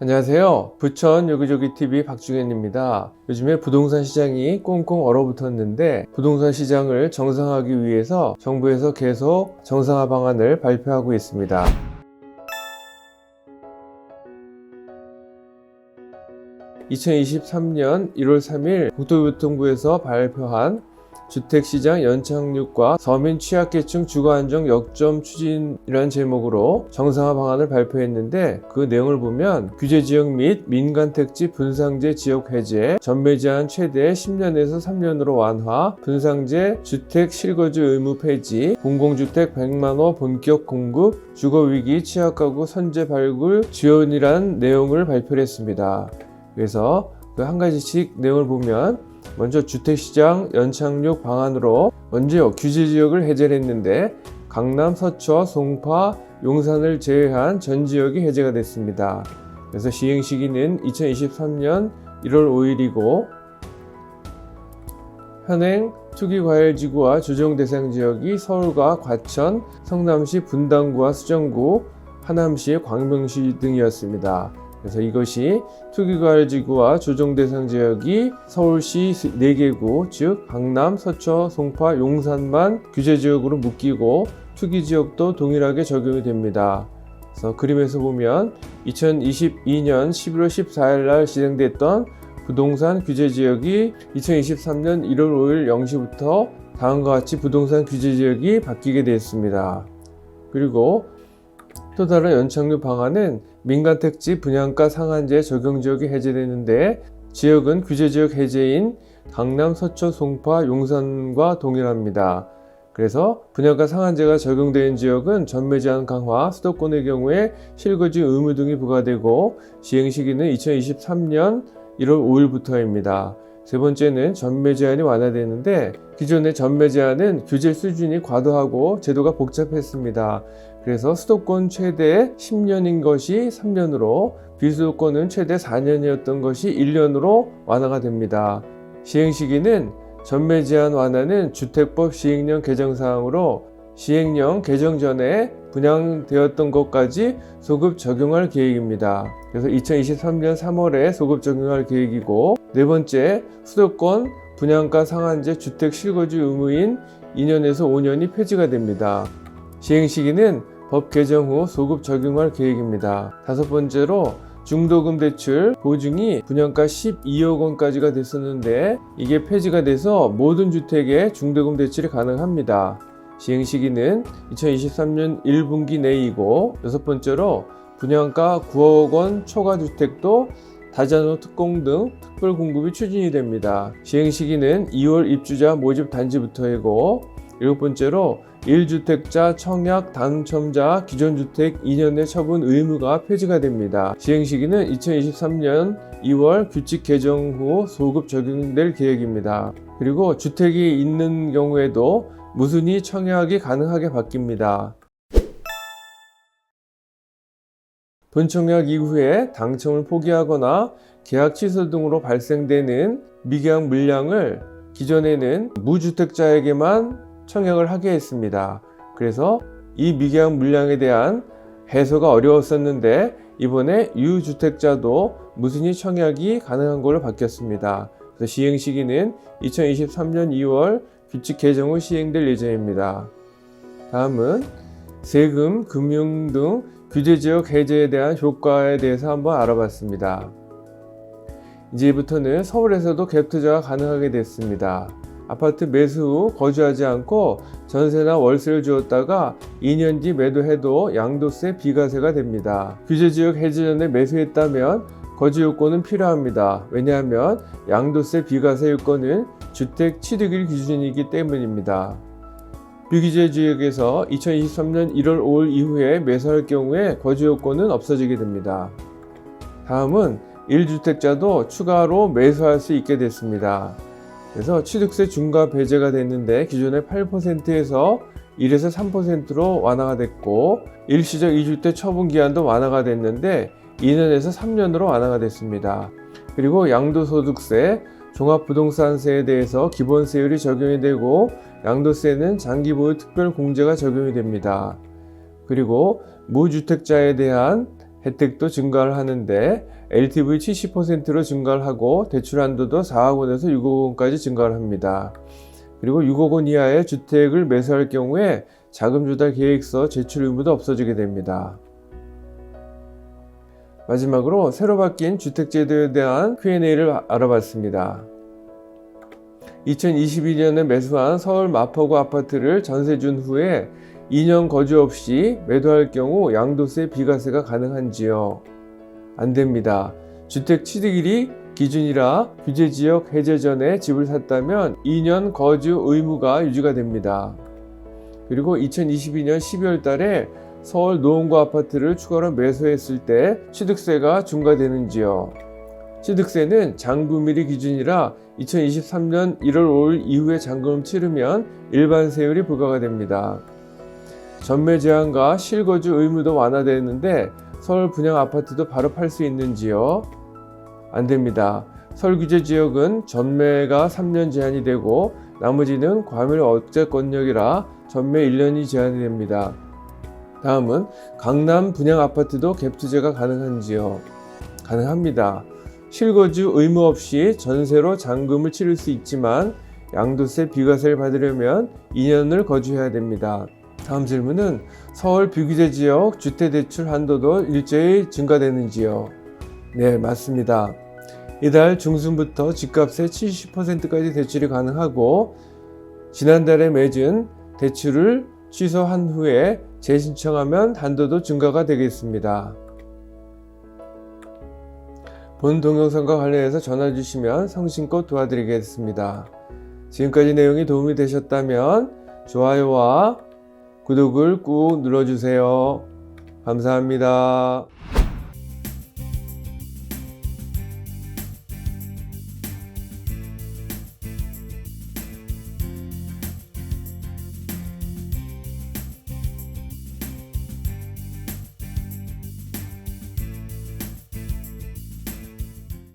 안녕하세요. 부천 여기저기 TV 박중현입니다. 요즘에 부동산 시장이 꽁꽁 얼어붙었는데 부동산 시장을 정상화하기 위해서 정부에서 계속 정상화 방안을 발표하고 있습니다. 2023년 1월 3일 국토교통부에서 발표한 주택시장 연착륙과 서민 취약계층 주거안정 역점 추진이라는 제목으로 정상화 방안을 발표했는데, 그 내용을 보면 규제지역 및 민간택지 분상제 지역 해제, 전매 제한 최대 10년에서 3년으로 완화, 분상제 주택 실거주 의무 폐지, 공공주택 100만호 본격 공급, 주거위기 취약가구 선제 발굴 지원이란 내용을 발표했습니다. 그래서 그 한 가지씩 내용을 보면, 먼저 주택시장 연착륙 방안으로 먼저 규제지역을 해제를 했는데 강남, 서초, 송파, 용산을 제외한 전 지역이 해제가 됐습니다. 그래서 시행시기는 2023년 1월 5일이고 현행 투기과열지구와 조정대상지역이 서울과 과천, 성남시 분당구와 수정구, 하남시, 광명시 등이었습니다. 그래서 이것이 투기과열지구와 조정대상지역이 서울시 4개구, 즉 강남, 서초, 송파, 용산만 규제지역으로 묶이고 투기지역도 동일하게 적용이 됩니다. 그래서 그림에서 보면 2022년 11월 14일 날 시행됐던 부동산 규제지역이 2023년 1월 5일 0시부터 다음과 같이 부동산 규제지역이 바뀌게 되었습니다. 그리고 또 다른 연착륙 방안은 민간택지 분양가 상한제 적용지역이 해제되는데, 지역은 규제지역 해제인 강남, 서초, 송파, 용산과 동일합니다. 그래서 분양가 상한제가 적용되는 지역은 전매 제한 강화, 수도권의 경우에 실거주 의무 등이 부과되고 시행시기는 2023년 1월 5일부터입니다. 세 번째는 전매 제한이 완화되는데, 기존의 전매 제한은 규제 수준이 과도하고 제도가 복잡했습니다. 그래서 수도권 최대 10년인 것이 3년으로, 비수도권은 최대 4년이었던 것이 1년으로 완화가 됩니다. 시행시기는 전매 제한 완화는 주택법 시행령 개정 사항으로 시행령 개정 전에 분양되었던 것까지 소급 적용할 계획입니다. 그래서 2023년 3월에 소급 적용할 계획이고, 네 번째, 수도권 분양가 상한제 주택 실거주 의무인 2년에서 5년이 폐지가 됩니다. 시행시기는 법 개정 후 소급 적용할 계획입니다. 다섯 번째로, 중도금 대출 보증이 분양가 12억 원까지가 됐었는데 이게 폐지가 돼서 모든 주택에 중도금 대출이 가능합니다. 시행시기는 2023년 1분기 내이고, 여섯 번째로 분양가 9억 원 초과주택도 다자녀 특공 등 특별 공급이 추진이 됩니다. 시행시기는 2월 입주자 모집 단지부터이고, 일곱 번째로 1주택자 청약 당첨자 기존 주택 2년 내 처분 의무가 폐지가 됩니다. 시행시기는 2023년 2월 규칙 개정 후 소급 적용될 계획입니다. 그리고 주택이 있는 경우에도 무순위 청약이 가능하게 바뀝니다. 본청약 이후에 당첨을 포기하거나 계약 취소 등으로 발생되는 미계약 물량을 기존에는 무주택자에게만 청약을 하게 했습니다. 그래서 이 미계약 물량에 대한 해소가 어려웠었는데 이번에 유주택자도 무순위 청약이 가능한 걸로 바뀌었습니다. 그래서 시행시기는 2023년 2월 규칙 개정 후 시행될 예정입니다. 다음은 세금, 금융 등 규제지역 해제에 대한 효과에 대해서 한번 알아봤습니다. 이제부터는 서울에서도 갭투자가 가능하게 됐습니다. 아파트 매수 후 거주하지 않고 전세나 월세를 주었다가 2년 뒤 매도해도 양도세 비과세가 됩니다. 규제지역 해제 전에 매수했다면 거주 요건은 필요합니다. 왜냐하면 양도세 비과세 요건은 주택 취득일 기준이기 때문입니다. 비규제 지역에서 2023년 1월 5일 이후에 매수할 경우에 거주 요건은 없어지게 됩니다. 다음은 1주택자도 추가로 매수할 수 있게 됐습니다. 그래서 취득세 중과 배제가 됐는데 기존의 8%에서 1에서 3%로 완화가 됐고, 일시적 2주택 처분 기한도 완화가 됐는데 2년에서 3년으로 완화가 됐습니다. 그리고 양도소득세, 종합부동산세에 대해서 기본세율이 적용이 되고 양도세는 장기보유 특별공제가 적용이 됩니다. 그리고 무주택자에 대한 혜택도 증가를 하는데 LTV 70%로 증가를 하고 대출 한도도 4억 원에서 6억 원까지 증가를 합니다. 그리고 6억 원 이하의 주택을 매수할 경우에 자금 조달 계획서 제출 의무도 없어지게 됩니다. 마지막으로 새로 바뀐 주택제도에 대한 Q&A를 알아봤습니다. 2022년에 매수한 서울 마포구 아파트를 전세 준 후에 2년 거주 없이 매도할 경우 양도세 비과세가 가능한지요? 안 됩니다. 주택 취득일이 기준이라 규제지역 해제 전에 집을 샀다면 2년 거주 의무가 유지가 됩니다. 그리고 2022년 12월 달에 서울 노원구 아파트를 추가로 매수했을 때 취득세가 중과되는지요? 취득세는 잔금일이 기준이라 2023년 1월 5일 이후에 잔금을 치르면 일반세율이 부과가 됩니다. 전매 제한과 실거주 의무도 완화되는데 서울 분양 아파트도 바로 팔 수 있는지요? 안 됩니다. 서울 규제 지역은 전매가 3년 제한이 되고 나머지는 과밀 억제권역이라 전매 1년이 제한이 됩니다. 다음은 강남 분양 아파트도 갭 투자가 가능한지요? 가능합니다. 실거주 의무 없이 전세로 잔금을 치를 수 있지만 양도세 비과세를 받으려면 2년을 거주해야 됩니다. 다음 질문은 서울 비규제 지역 주택대출 한도도 일제히 증가되는지요? 네, 맞습니다. 이달 중순부터 집값의 70%까지 대출이 가능하고 지난달에 맺은 대출을 취소한 후에 재신청하면 한도도 증가가 되겠습니다. 본 동영상과 관련해서 전화 주시면 성심껏 도와드리겠습니다. 지금까지 내용이 도움이 되셨다면 좋아요와 구독을 꾹 눌러주세요. 감사합니다.